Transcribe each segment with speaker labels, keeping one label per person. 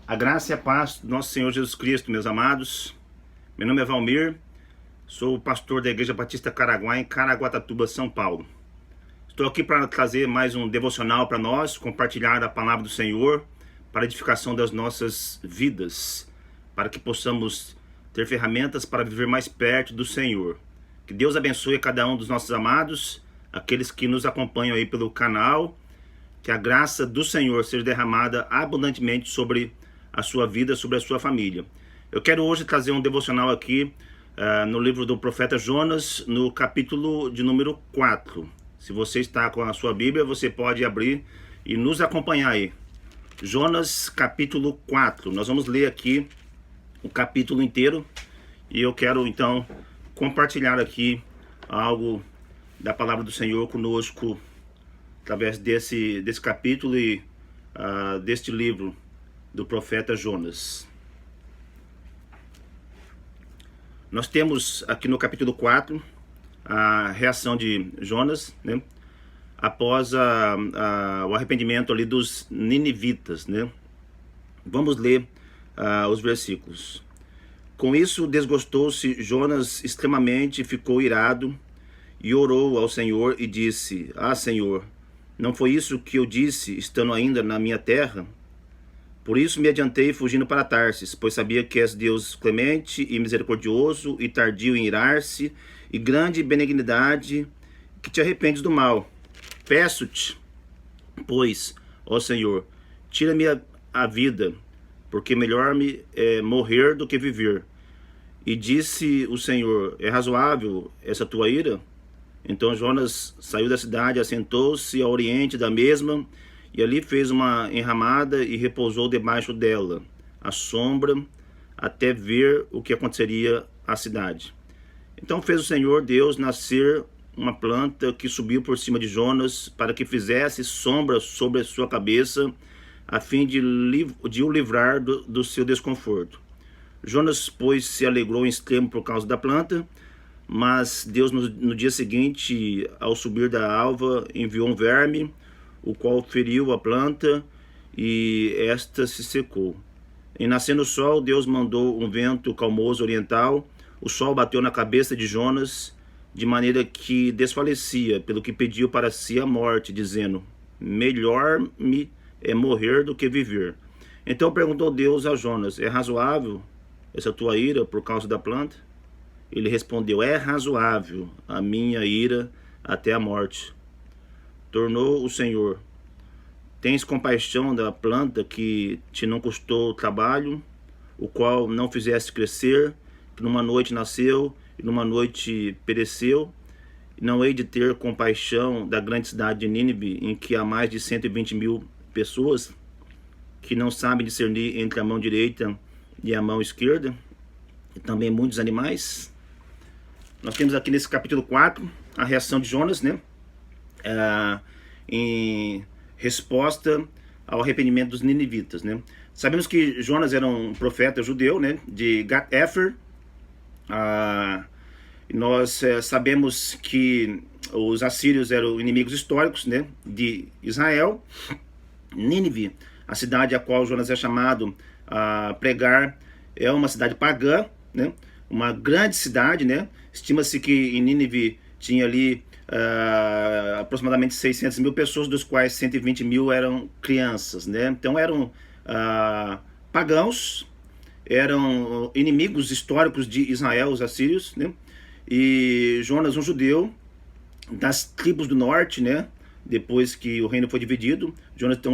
Speaker 1: A graça e a paz do nosso Senhor Jesus Cristo, meus amados. Meu nome é Valmir, sou o pastor da Igreja Batista Caraguá, em Caraguatatuba, São Paulo. Estou aqui para trazer mais um devocional para nós, compartilhar a palavra do Senhor para a edificação das nossas vidas, para que possamos ter ferramentas para viver mais perto do Senhor. Que Deus abençoe cada um dos nossos amados, aqueles que nos acompanham aí pelo canal. Que a graça do Senhor seja derramada abundantemente sobre a sua vida, sobre a sua família. Eu quero hoje trazer um devocional aqui no livro do profeta Jonas, no capítulo de número 4. Se você está com a sua Bíblia, você pode abrir e nos acompanhar aí. Jonas, capítulo 4. Nós vamos ler aqui o capítulo inteiro e eu quero então compartilhar aqui algo da palavra do Senhor conosco através desse capítulo e deste livro do profeta Jonas. Nós temos aqui no capítulo 4 a reação de Jonas, né, após o arrependimento ali dos ninivitas, né? Vamos ler os versículos. Com isso desgostou-se Jonas extremamente, ficou irado e orou ao Senhor e disse: Senhor, não foi isso que eu disse, estando ainda na minha terra? Por isso me adiantei fugindo para Tarsis, pois sabia que és Deus clemente e misericordioso e tardio em irar-se, e grande benignidade, que te arrependes do mal. Peço-te, pois, ó Senhor, tira-me a vida, porque melhor-me é morrer do que viver. E disse o Senhor: é razoável essa tua ira? Então Jonas saiu da cidade, assentou-se ao oriente da mesma, e ali fez uma enramada e repousou debaixo dela, à sombra, até ver o que aconteceria à cidade. Então fez o Senhor Deus nascer uma planta que subiu por cima de Jonas, para que fizesse sombra sobre a sua cabeça, a fim de o livrar do seu desconforto. Jonas, pois, se alegrou em extremo por causa da planta, mas Deus no dia seguinte, ao subir da alva, enviou um verme, o qual feriu a planta e esta se secou. Em nascendo o sol, Deus mandou um vento calmoso oriental. O sol bateu na cabeça de Jonas, de maneira que desfalecia, pelo que pediu para si a morte, dizendo: melhor-me é morrer do que viver. Então perguntou Deus a Jonas: é razoável essa tua ira por causa da planta? Ele respondeu: é razoável a minha ira até a morte. Tornou o Senhor: tens compaixão da planta que te não custou trabalho, o qual não fizeste crescer, que numa noite nasceu e numa noite pereceu? Não hei de ter compaixão da grande cidade de Nínive, em que há mais de 120.000 pessoas que não sabem discernir entre a mão direita e a mão esquerda, e também muitos animais? Nós temos aqui nesse capítulo 4 a reação de Jonas, né? Em resposta ao arrependimento dos ninivitas, né? Sabemos que Jonas era um profeta judeu, né? De Gat-Hefer. Nós sabemos que os assírios eram inimigos históricos, né? De Israel. Nínive, a cidade a qual Jonas é chamado a pregar, é uma cidade pagã, né? Uma grande cidade, né? Estima-se que em Nínive tinha ali aproximadamente 600.000 pessoas, dos quais 120.000 eram crianças, né? Então eram pagãos, eram inimigos históricos de Israel, os assírios, né? E Jonas, um judeu das tribos do norte, né? Depois que o reino foi dividido, Jonas então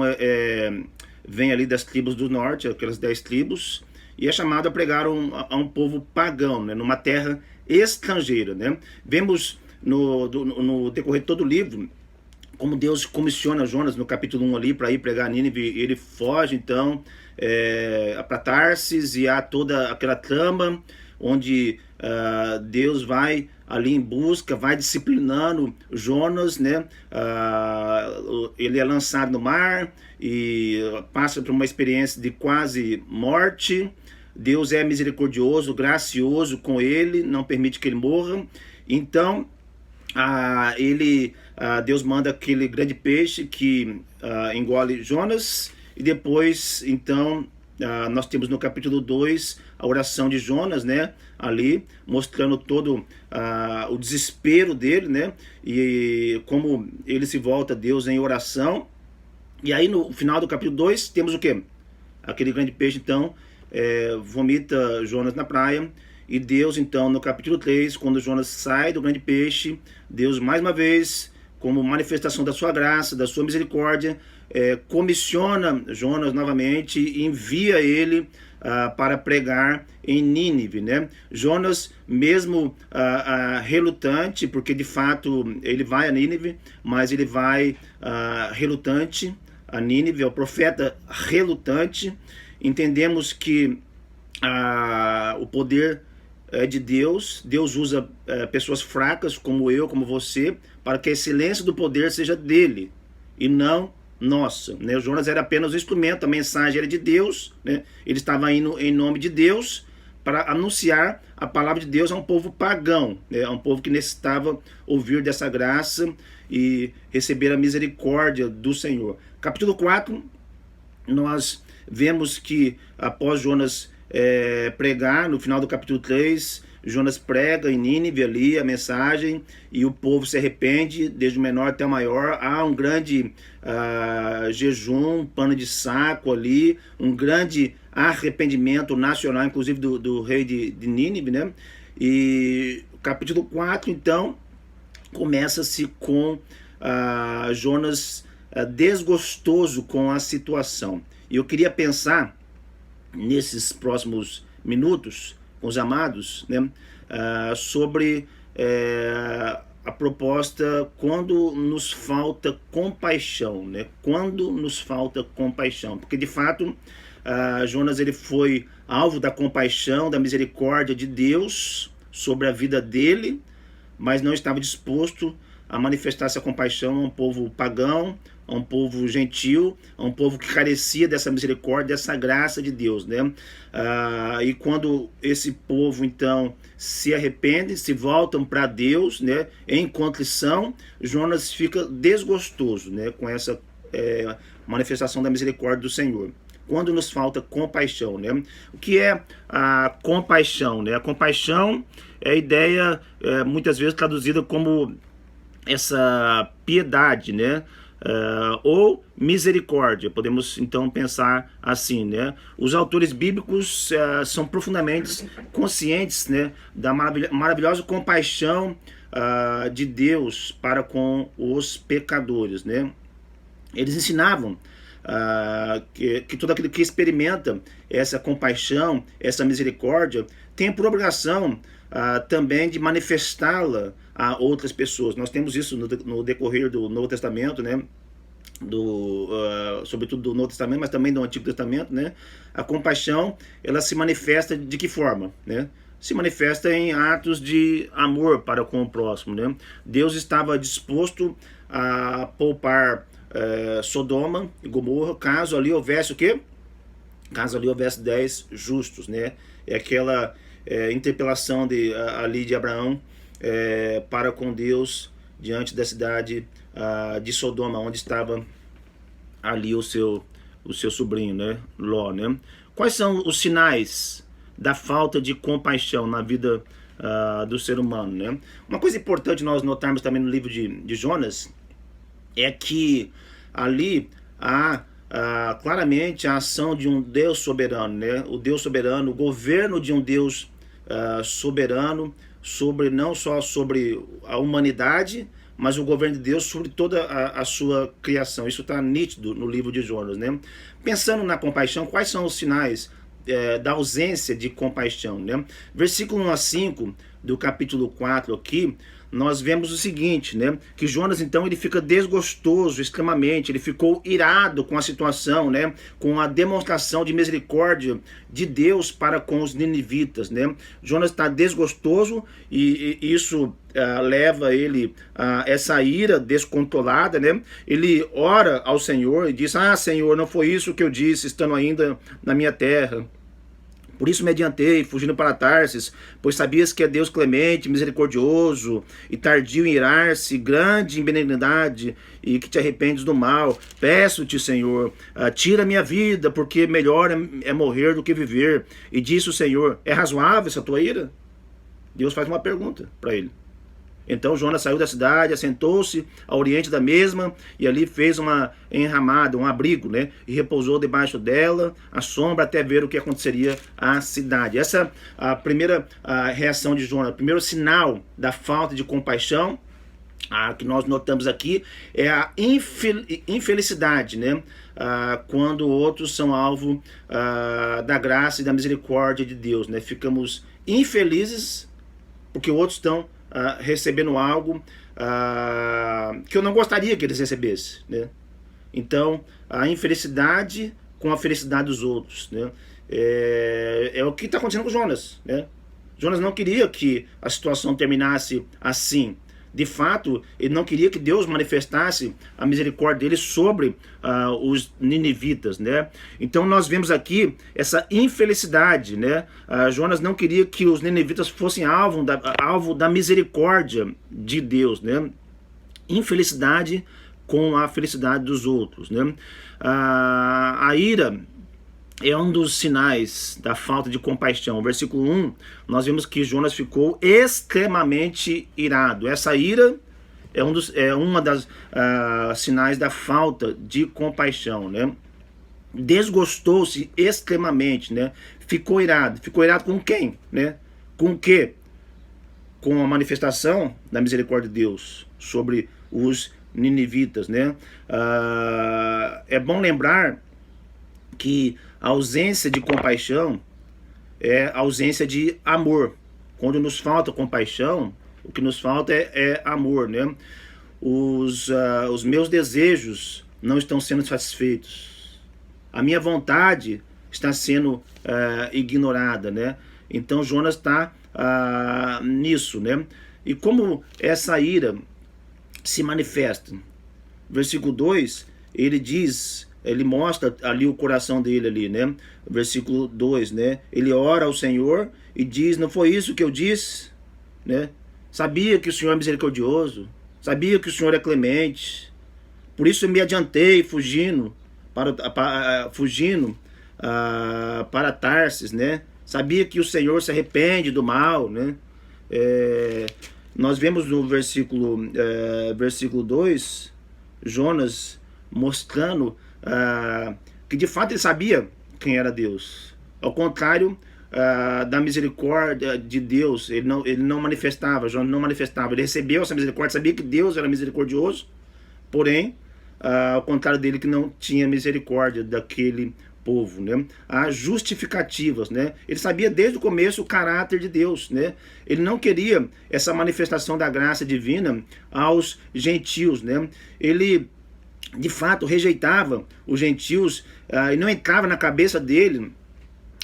Speaker 1: vem ali das tribos do norte, aquelas 10 tribos, e é chamado a pregar a um povo pagão, né, numa terra estrangeira, né? Vemos no decorrer de todo o livro como Deus comissiona Jonas no capítulo 1 ali para ir pregar a Nínive. Ele foge então para Tarsis, e há toda aquela trama onde Deus vai ali em busca, vai disciplinando Jonas, né? Ele é lançado no mar e passa por uma experiência de quase morte. Deus é misericordioso, gracioso com ele, não permite que ele morra. Então Deus manda aquele grande peixe que engole Jonas, e depois então nós temos no capítulo 2 a oração de Jonas, né, ali, mostrando todo o desespero dele, né, e como ele se volta a Deus em oração. E aí no final do capítulo 2 temos o quê? Aquele grande peixe, então, vomita Jonas na praia. E Deus, então, no capítulo 3, quando Jonas sai do grande peixe, Deus, mais uma vez, como manifestação da sua graça, da sua misericórdia, comissiona Jonas novamente e envia ele para pregar em Nínive, né? Jonas, mesmo relutante, porque de fato ele vai a Nínive, mas ele vai relutante a Nínive, é o profeta relutante. Entendemos que o poder de Deus. Deus usa pessoas fracas como eu, como você, para que a excelência do poder seja dele e não nossa, né? O Jonas era apenas o instrumento, a mensagem era de Deus, né? Ele estava indo em nome de Deus para anunciar a palavra de Deus a um povo pagão, né? A um povo que necessitava ouvir dessa graça e receber a misericórdia do Senhor. Capítulo 4, nós vemos que após Jonas pregar, no final do capítulo 3, Jonas prega em Nínive ali a mensagem e o povo se arrepende, desde o menor até o maior. Há um grande jejum, pano de saco ali, um grande arrependimento nacional, inclusive do rei de Nínive, né? E o capítulo 4, então, começa-se com Jonas desgostoso com a situação. E eu queria pensar nesses próximos minutos com os amados, né, sobre a proposta quando nos falta compaixão, né? Quando nos falta compaixão, porque de fato Jonas ele foi alvo da compaixão, da misericórdia de Deus sobre a vida dele, mas não estava disposto a manifestar essa compaixão a um povo pagão, a um povo gentil, a um povo que carecia dessa misericórdia, dessa graça de Deus, né? E quando esse povo, então, se arrepende, se voltam para Deus, né, em contrição, Jonas fica desgostoso, né, com essa manifestação da misericórdia do Senhor. Quando nos falta compaixão, né? O que é a compaixão, né? A compaixão é a ideia, muitas vezes traduzida como essa piedade, né? Ou misericórdia, podemos então pensar assim, né? Os autores bíblicos são profundamente conscientes, né, da maravilhosa compaixão de Deus para com os pecadores, né? Eles ensinavam que todo aquele que experimenta essa compaixão, essa misericórdia, tem por obrigação também de manifestá-la a outras pessoas. Nós temos isso no decorrer do Novo Testamento, né? Sobretudo do Novo Testamento, mas também do Antigo Testamento, né? A compaixão, ela se manifesta de que forma, né? Se manifesta em atos de amor para com o próximo, né? Deus estava disposto a poupar Sodoma e Gomorra, caso ali houvesse o quê? Caso ali houvesse 10 justos, né? É aquela interpelação ali de Abraão para com Deus diante da cidade de Sodoma, onde estava ali o seu sobrinho, né? Ló, né? Quais são os sinais da falta de compaixão na vida do ser humano, né? Uma coisa importante nós notarmos também no livro de Jonas é que ali há claramente a ação de um Deus soberano, né? O Deus soberano, o governo de um Deus soberano não só sobre a humanidade, mas o governo de Deus sobre toda a sua criação. Isso está nítido no livro de Jonas, né? Pensando na compaixão, quais são os sinais da ausência de compaixão, né? Versículo 1 a 5 do capítulo 4 aqui, nós vemos o seguinte, né? Que Jonas, então, ele fica desgostoso extremamente, ele ficou irado com a situação, né? Com a demonstração de misericórdia de Deus para com os ninivitas, né? Jonas está desgostoso e isso leva ele a essa ira descontrolada, né? Ele ora ao Senhor e diz: Senhor, não foi isso que eu disse estando ainda na minha terra. Por isso me adiantei, fugindo para Tarsis, pois sabias que é Deus clemente, misericordioso e tardio em irar-se, grande em benignidade e que te arrependes do mal. Peço-te, Senhor, tira minha vida, porque melhor é morrer do que viver. E disse o Senhor, é razoável essa tua ira? Deus faz uma pergunta para ele. Então Jonas saiu da cidade, assentou-se ao oriente da mesma e ali fez uma enramada, um abrigo, né? E repousou debaixo dela, à sombra, até ver o que aconteceria à cidade. Essa a primeira reação de Jonas, o primeiro sinal da falta de compaixão que nós notamos aqui é a infelicidade, né? Quando outros são alvo da graça e da misericórdia de Deus, né? Ficamos infelizes porque outros estão recebendo algo que eu não gostaria que eles recebessem, né? Então, a infelicidade com a felicidade dos outros, né? É o que está acontecendo com Jonas, né? Jonas não queria que a situação terminasse assim. De fato, ele não queria que Deus manifestasse a misericórdia dele sobre os ninivitas, né? Então nós vemos aqui essa infelicidade, né? Jonas não queria que os ninivitas fossem alvo da misericórdia de Deus, né? Infelicidade com a felicidade dos outros, né? A ira é um dos sinais da falta de compaixão. Versículo 1, nós vemos que Jonas ficou extremamente irado. Essa ira é uma das sinais da falta de compaixão, né? Desgostou-se extremamente, né? Ficou irado. Ficou irado com quem, né? Com o quê? Com a manifestação da misericórdia de Deus sobre os ninivitas, né? É bom lembrar que a ausência de compaixão é a ausência de amor. Quando nos falta compaixão, o que nos falta é amor, né? Os meus desejos não estão sendo satisfeitos. A minha vontade está sendo ignorada, né? Então Jonas está nisso, né? E como essa ira se manifesta? Versículo 2, ele mostra ali o coração dele ali, né? Versículo 2, né? Ele ora ao Senhor e diz, não foi isso que eu disse, né? Sabia que o Senhor é misericordioso, sabia que o Senhor é clemente, por isso eu me adiantei fugindo para Tarsis, né? Sabia que o Senhor se arrepende do mal, né? Nós vemos no versículo 2, Jonas mostrando que de fato ele sabia quem era Deus. Ao contrário da misericórdia de Deus, ele não manifestava, Jonas não manifestava. Ele recebeu essa misericórdia, sabia que Deus era misericordioso, porém, ao contrário dele, que não tinha misericórdia daquele povo, né? Há justificativas, né? Ele sabia desde o começo o caráter de Deus, né? Ele não queria essa manifestação da graça divina aos gentios, né? Ele de fato rejeitava os gentios e não entrava na cabeça dele,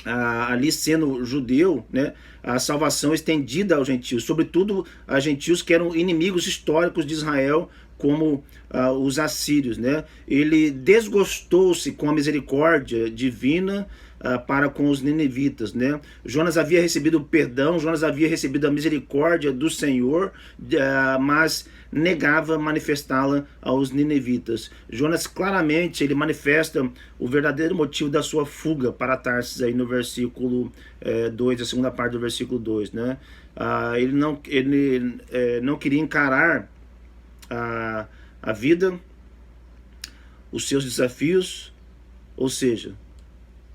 Speaker 1: ali sendo judeu, né, a salvação estendida aos gentios, sobretudo a gentios que eram inimigos históricos de Israel, como os assírios, né? Ele desgostou-se com a misericórdia divina para com os ninivitas, né? Jonas havia recebido o perdão, Jonas havia recebido a misericórdia do Senhor, mas negava manifestá-la aos ninivitas. Jonas claramente ele manifesta o verdadeiro motivo da sua fuga para Tarsis aí no versículo 2, a segunda parte do versículo 2, né? Ele não queria encarar a vida, os seus desafios, ou seja,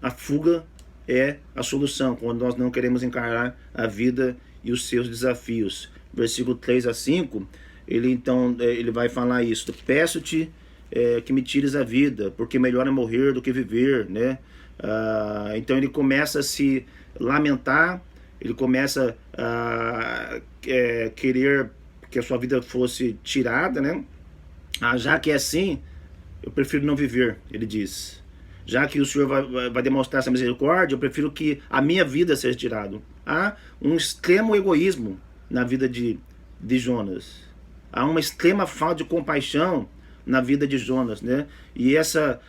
Speaker 1: a fuga é a solução, quando nós não queremos encarar a vida e os seus desafios. Versículo 3 a 5, ele vai falar isso. Peço-te que me tires a vida, porque melhor é morrer do que viver, né? Então ele começa a se lamentar, ele começa a querer que a sua vida fosse tirada, né? Já que é assim, eu prefiro não viver, ele diz. Já que o Senhor vai demonstrar essa misericórdia, eu prefiro que a minha vida seja tirada. Há um extremo egoísmo na vida de Jonas. Há uma extrema falta de compaixão na vida de Jonas, né? E essa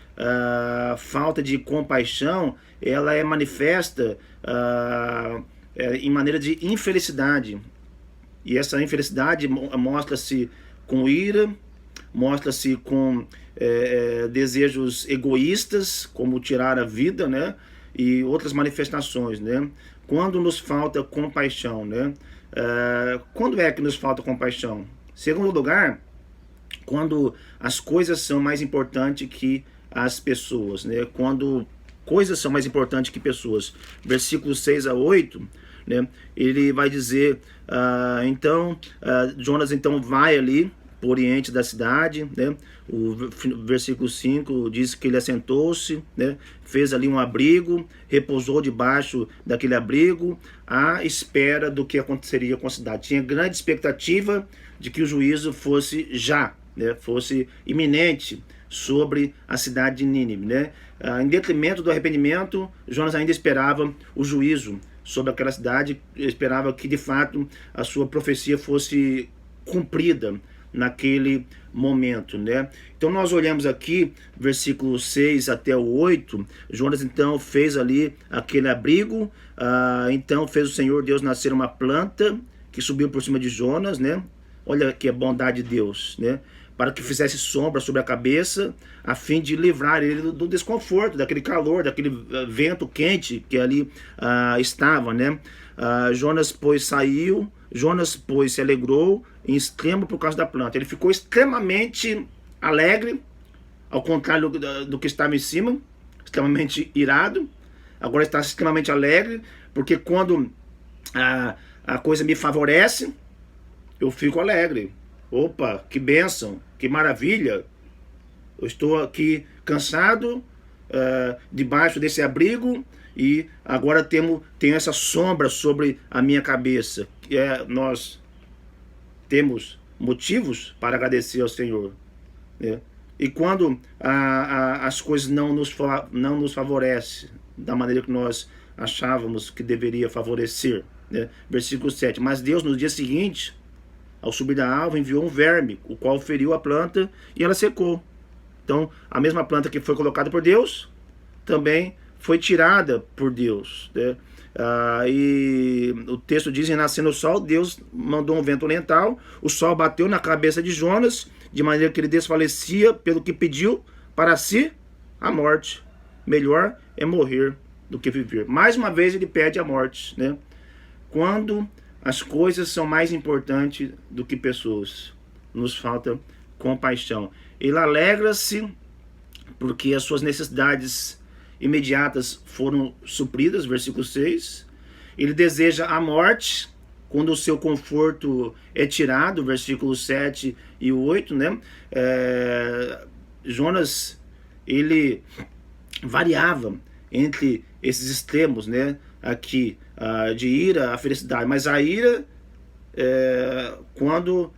Speaker 1: falta de compaixão, ela é manifesta em maneira de infelicidade. E essa infelicidade mostra-se com ira, mostra-se com desejos egoístas, como tirar a vida, né? E outras manifestações, né? Quando nos falta compaixão, né? Quando é que nos falta compaixão? Segundo lugar, quando as coisas são mais importantes que as pessoas, né? Quando coisas são mais importantes que pessoas. Versículos 6 a 8, né? Ele vai dizer, então, Jonas então vai ali para o oriente da cidade, né? O versículo 5 diz que ele assentou-se, né? Fez ali um abrigo, repousou debaixo daquele abrigo, à espera do que aconteceria com a cidade. Tinha grande expectativa de que o juízo fosse já, né? Fosse iminente sobre a cidade de Nínive, né? Em detrimento do arrependimento, Jonas ainda esperava o juízo sobre aquela cidade, esperava que de fato a sua profecia fosse cumprida naquele momento, né? Então nós olhamos aqui, versículo 6 até o 8, Jonas então fez ali aquele abrigo, então fez o Senhor Deus nascer uma planta que subiu por cima de Jonas, né? Olha que é bondade de Deus, né? Para que fizesse sombra sobre a cabeça, a fim de livrar ele do desconforto, daquele calor, daquele vento quente que ali estava, né? Jonas, pois, se alegrou em extremo por causa da planta. Ele ficou extremamente alegre, ao contrário do que estava em cima, extremamente irado. Agora está extremamente alegre, porque quando a coisa me favorece, eu fico alegre. Opa, que bênção, que maravilha. Eu estou aqui cansado, debaixo desse abrigo, e agora tenho essa sombra sobre a minha cabeça. Nós temos motivos para agradecer ao Senhor, né? E quando as coisas não nos favorecem da maneira que nós achávamos que deveria favorecer, né? Versículo 7. Mas Deus, no dia seguinte, ao subir da alva, enviou um verme, o qual feriu a planta e ela secou. Então, a mesma planta que foi colocada por Deus, também foi tirada por Deus, né? E o texto diz, em nascendo o sol, Deus mandou um vento oriental, o sol bateu na cabeça de Jonas, de maneira que ele desfalecia pelo que pediu para si a morte. Melhor é morrer do que viver. Mais uma vez ele pede a morte, né? Quando as coisas são mais importantes do que pessoas, nos falta compaixão. Ele alegra-se porque as suas necessidades imediatas foram supridas, versículo 6. Ele deseja a morte quando o seu conforto é tirado, versículos 7 e 8, né? Jonas, ele variava entre esses extremos, né? Aqui, de ira à felicidade, mas a ira, quando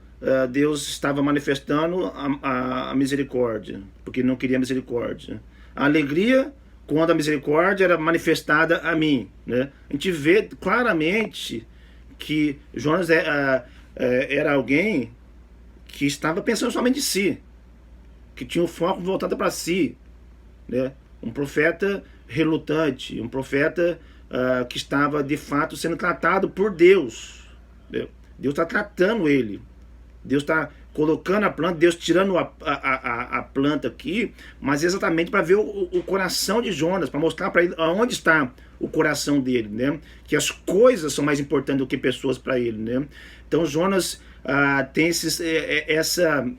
Speaker 1: Deus estava manifestando a misericórdia, porque não queria misericórdia. A alegria, quando a misericórdia era manifestada a mim, né? A gente vê claramente que Jonas era alguém que estava pensando somente em si, que tinha o foco voltado para si, né? Um profeta relutante, um profeta que estava de fato sendo tratado por Deus, né? Deus está tratando ele, Deus está colocando a planta, Deus tirando a planta aqui, mas exatamente para ver o coração de Jonas, para mostrar para ele onde está o coração dele, né? Que as coisas são mais importantes do que pessoas para ele, né? Então Jonas tem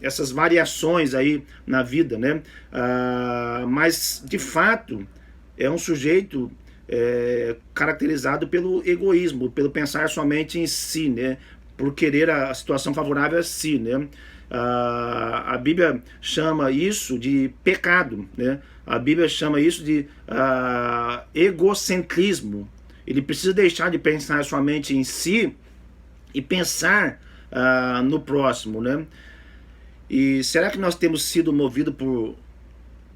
Speaker 1: essas variações aí na vida, né? Mas de fato é um sujeito caracterizado pelo egoísmo, pelo pensar somente em si, né? Por querer a situação favorável a si, né? A Bíblia chama isso de pecado, né? A Bíblia chama isso de egocentrismo. Ele precisa deixar de pensar somente em si e pensar no próximo, né? E será que nós temos sido movidos por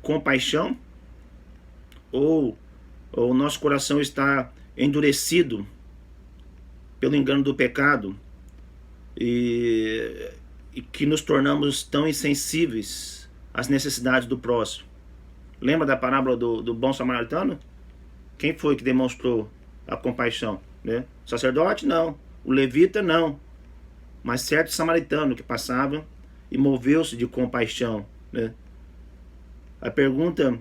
Speaker 1: compaixão? Ou o nosso coração está endurecido pelo engano do pecado e que nos tornamos tão insensíveis as necessidades do próximo. Lembra da parábola do bom samaritano? Quem foi que demonstrou a compaixão? Né? O sacerdote? Não. O levita? Não. Mas certo samaritano que passava e moveu-se de compaixão. Né? A pergunta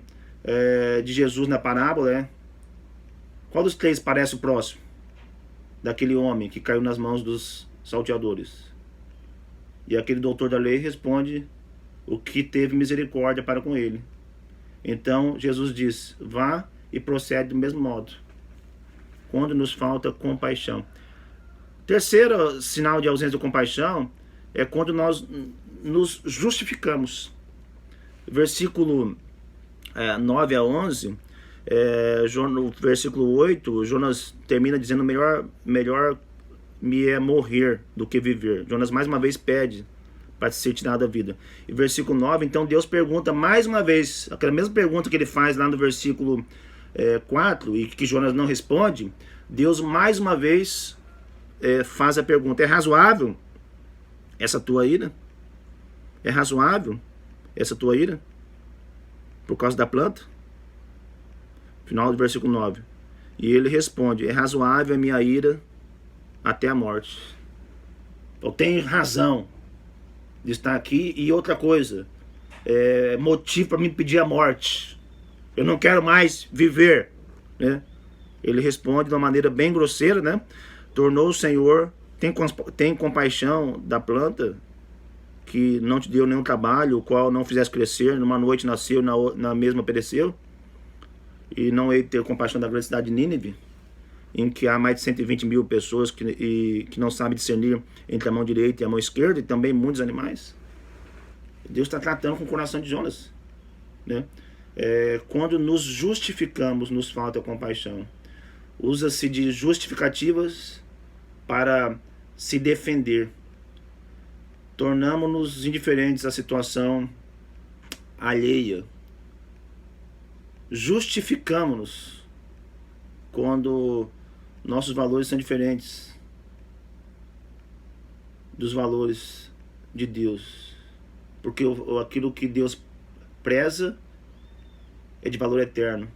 Speaker 1: de Jesus na parábola é: qual dos três parece o próximo daquele homem que caiu nas mãos dos salteadores? E aquele doutor da lei responde: o que teve misericórdia para com ele. Então Jesus diz: vá e procede do mesmo modo, quando nos falta compaixão. Terceiro sinal de ausência de compaixão é quando nós nos justificamos. Versículo 9 a 11, no versículo 8, Jonas termina dizendo: melhor me é morrer do que viver. Jonas mais uma vez pede para ser tirado da vida. E versículo 9, então Deus pergunta mais uma vez, aquela mesma pergunta que ele faz lá no versículo 4, e que Jonas não responde. Deus mais uma vez faz a pergunta: é razoável essa tua ira? É razoável essa tua ira? Por causa da planta? Final do versículo 9. E ele responde: é razoável a minha ira até a morte. Eu tenho razão de estar aqui. E outra coisa, motivo para me pedir a morte. Eu não quero mais viver. Né? Ele responde de uma maneira bem grosseira, né? Tornou o Senhor, tem compaixão da planta que não te deu nenhum trabalho, o qual não fizesse crescer, numa noite nasceu, na mesma pereceu? E não hei de ter compaixão da grande cidade de Nínive, em que há mais de 120 mil pessoas que não sabem discernir entre a mão direita e a mão esquerda, e também muitos animais? Deus está tratando com o coração de Jonas. Né? Quando nos justificamos, nos falta compaixão. Usa-se de justificativas para se defender. Tornamos-nos indiferentes à situação alheia. Justificamos-nos quando nossos valores são diferentes dos valores de Deus. Porque aquilo que Deus preza é de valor eterno.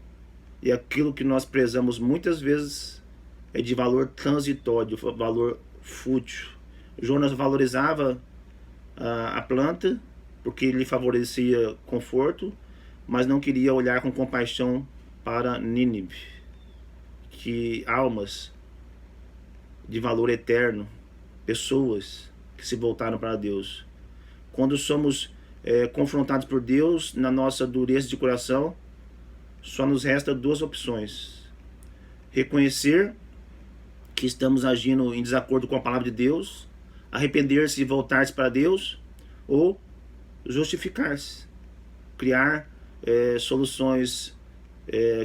Speaker 1: E aquilo que nós prezamos muitas vezes é de valor transitório, valor fútil. Jonas valorizava a planta porque lhe favorecia conforto, mas não queria olhar com compaixão para Nínive, que almas de valor eterno, pessoas que se voltaram para Deus. Quando somos confrontados por Deus na nossa dureza de coração, só nos resta duas opções: reconhecer que estamos agindo em desacordo com a palavra de Deus, arrepender-se e voltar-se para Deus, ou justificar-se, criar soluções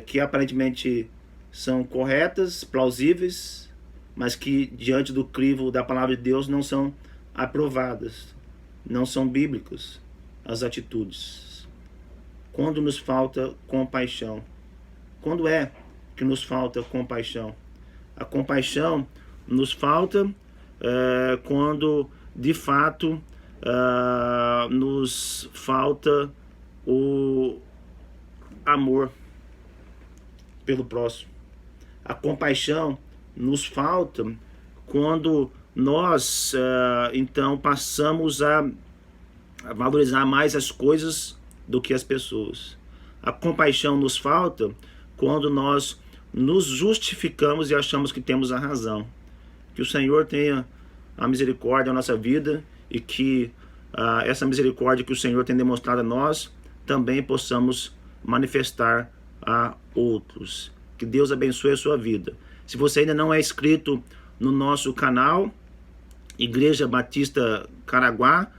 Speaker 1: que aparentemente são corretas, plausíveis, mas que diante do crivo da palavra de Deus não são aprovadas, não são bíblicas as atitudes. Quando nos falta compaixão? Quando é que nos falta compaixão? A compaixão nos falta quando de fato nos falta o amor pelo próximo. A compaixão nos falta quando nós então passamos a valorizar mais as coisas do que as pessoas. A compaixão nos falta quando nós nos justificamos e achamos que temos a razão. Que o Senhor tenha a misericórdia na nossa vida e que essa misericórdia que o Senhor tem demonstrado a nós também possamos manifestar a outros. Que Deus abençoe a sua vida. Se você ainda não é inscrito no nosso canal, Igreja Batista Caraguá,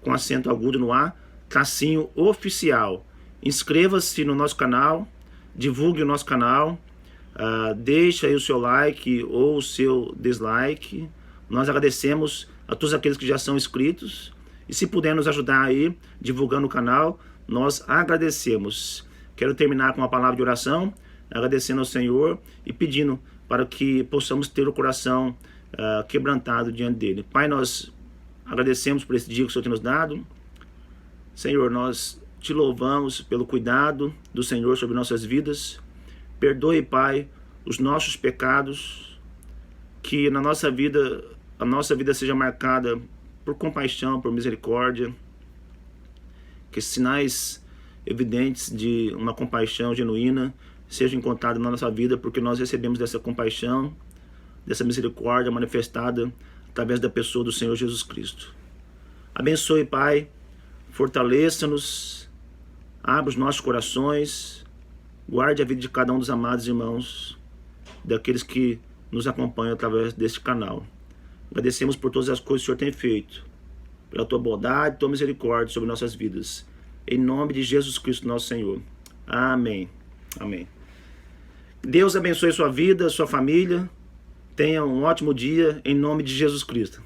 Speaker 1: com acento agudo no A, tracinho oficial. Inscreva-se no nosso canal, divulgue o nosso canal, deixe aí o seu like ou o seu dislike. Nós agradecemos a todos aqueles que já são inscritos. E se puder nos ajudar aí, divulgando o canal, nós agradecemos. Quero terminar com uma palavra de oração, agradecendo ao Senhor e pedindo para que possamos ter o coração quebrantado diante dele. Pai, nós agradecemos por esse dia que o Senhor tem nos dado. Senhor, nós te louvamos pelo cuidado do Senhor sobre nossas vidas. Perdoe, Pai, os nossos pecados, que na nossa vida, a nossa vida seja marcada por compaixão, por misericórdia, que sinais evidentes de uma compaixão genuína sejam encontrados na nossa vida, porque nós recebemos dessa compaixão, dessa misericórdia manifestada através da pessoa do Senhor Jesus Cristo. Abençoe, Pai, fortaleça-nos, abra os nossos corações, guarde a vida de cada um dos amados irmãos, daqueles que nos acompanham através deste canal. Agradecemos por todas as coisas que o Senhor tem feito, pela tua bondade e tua misericórdia sobre nossas vidas. Em nome de Jesus Cristo, nosso Senhor. Amém. Amém. Deus abençoe sua vida, sua família. Tenha um ótimo dia, em nome de Jesus Cristo.